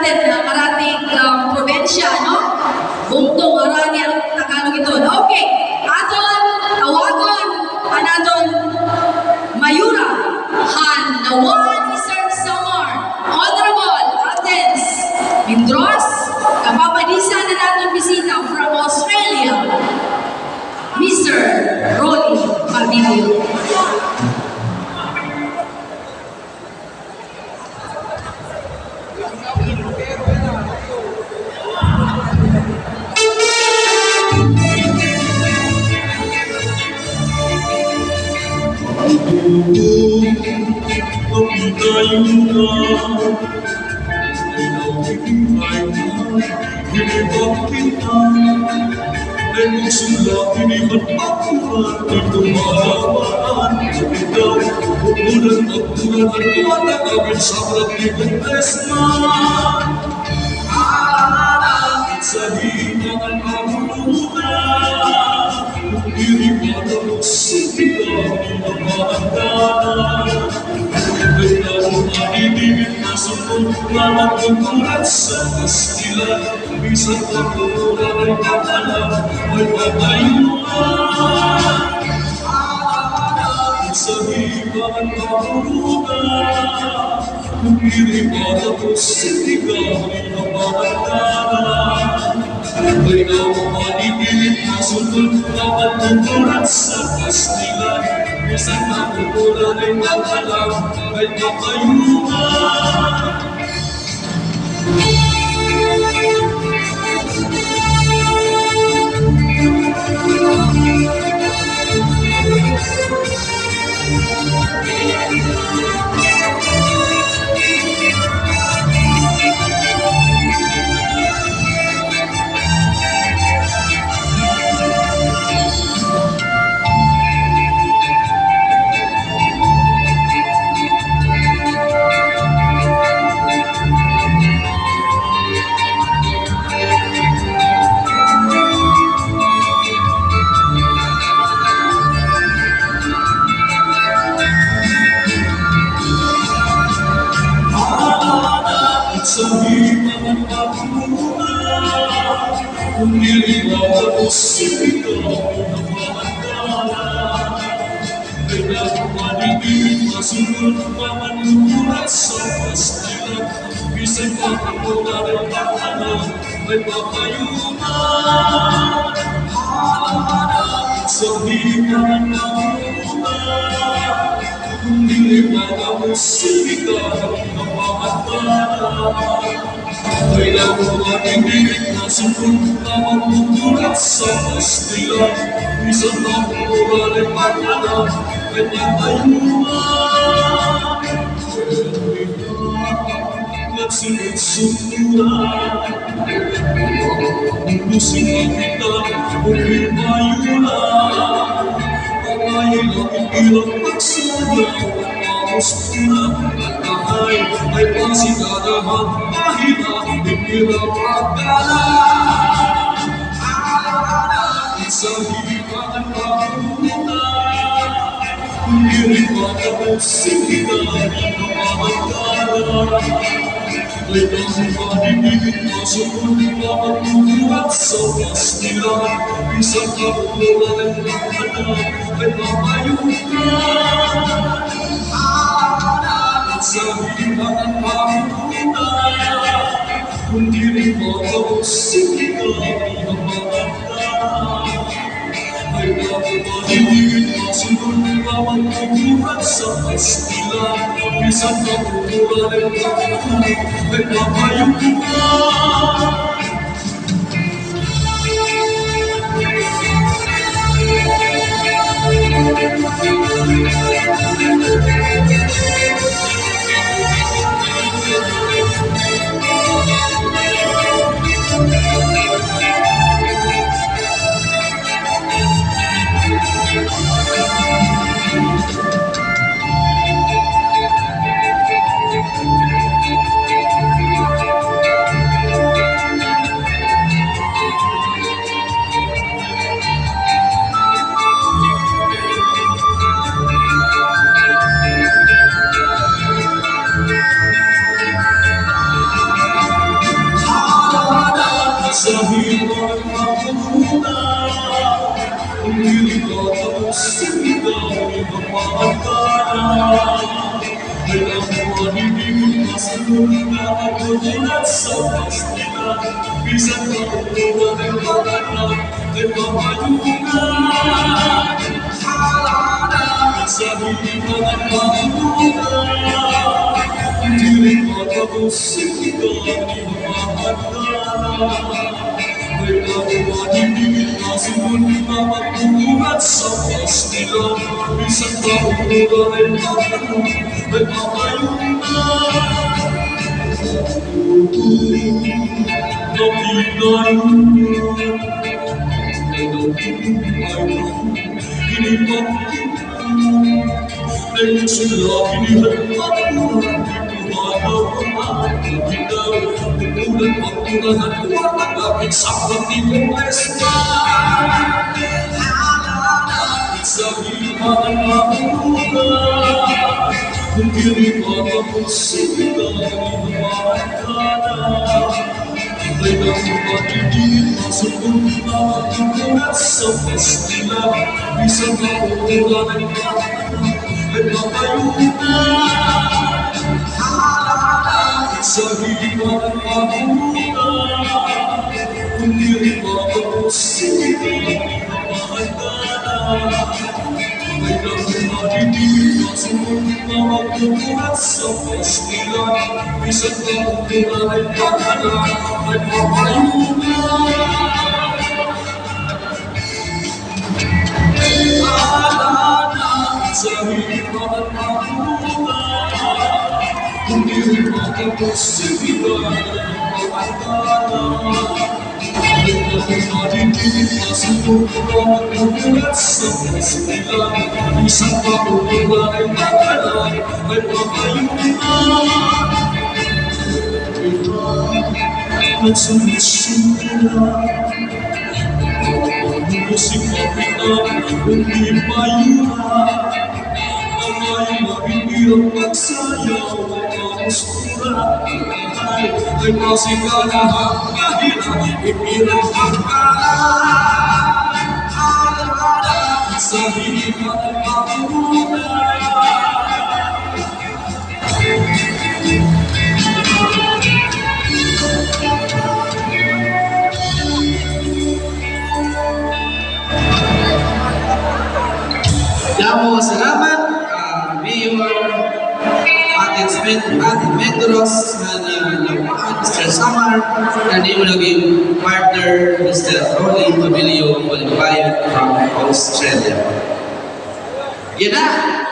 natin na karating probensya, no? Bungtong, arani, ang Tagalog ito. Okay, aton, tawagon, anaton, Mayura, Han, Nawan, Isang Samar, Honorable Athens, Mindros, kapapanisan na natin bisita from Australia, Mr. Ronnie Pabilio. Sa himangan kamulutan, iriwan ang sipigan ng mahandanan. Kaya maibibig na sumong naman tungkulan sa pastilan, isang pagkukulan ay patalan, ay patayuan. Sa himangan kamulutan, iriwan ang sipigan ng mahandanan. Kaya maibibig na sumong naman tungkulan sa pastilan, isang pagkukulan ay patalan, ay patayuan. Sa himangan kamulutan, kung iriwan ang sipigan ng mahandanan. Kaya manibig masunod mamanungulat sa pastilan, isang pagkukulan ay patalan, ay papayunan. Hanapin sa himangan kamulutan, kung iriwan ang sipigan ng mahandanan. Kaya manibig masunod mamanungulat sa pastilan, isang pagkukulan ay patalan, ay papayunan. Nagsunod-sunuran, lusin kita o pinayunan. Pangayay ang ilang pagsulang, pamustulan at kahay ay pasigadahan, mahina, ipilang pagkalan. Alaala, sa himangan kamulutan, kung iriwan ang sipigan ng mahandanan. Kaya manibig masunod mamanungulat sa pastilan, isang pagkukulan ay patalan, ay papayunan. Hanapin sa himangan kamulutan, kung iriwan ang sipigan ng mahandanan. Kaya manibig masunod mamanungulat sa pastilan, isang pagkukulan ay patalan, ay papayunan. sigaw ng pagkala. Ay ang manibig masunod na magulat sa pastila. Bisan pa umuwan ay pagkala ay pamayungan. Alala sa himan at pagkuhan. Hindi rin matapusin ang pagkala. Ay ang manibig masunod na magulat sa pastila. Bisan pa umuwan ay pagkala ay pamayungan. Kung diri matapusin ang pagkala. Ay ang patigil masukot na magulat sa pastila. Bisan na umulan ay pagkala ay papayungan. Alala sa himan ang magulat. Kung diri matapusin ang pagkala. Ay ang patigil masukot na magulat sa pastila. Bisan na umulan ay pagkala ay papayungan. Alala sa himan ang magulat. Kung diri matapusin ang pagkala. Ay ang patigil masukot na magulat sa pastila. Bisan pa umulan ay pagkala ay papayungan. Nagsusunod musik kapitan, hindi mayura. Ang ay mabibirang magsayaw at mamustura. Ay masigalahan kahit ibirang pagkala. Alala sa himan at magulat. Damo salamat, Mayor Atin Medros, Mr. Samar, and yung naging partner, Mr. Rolly Pabilio Bolivayo from Australia. Yan na!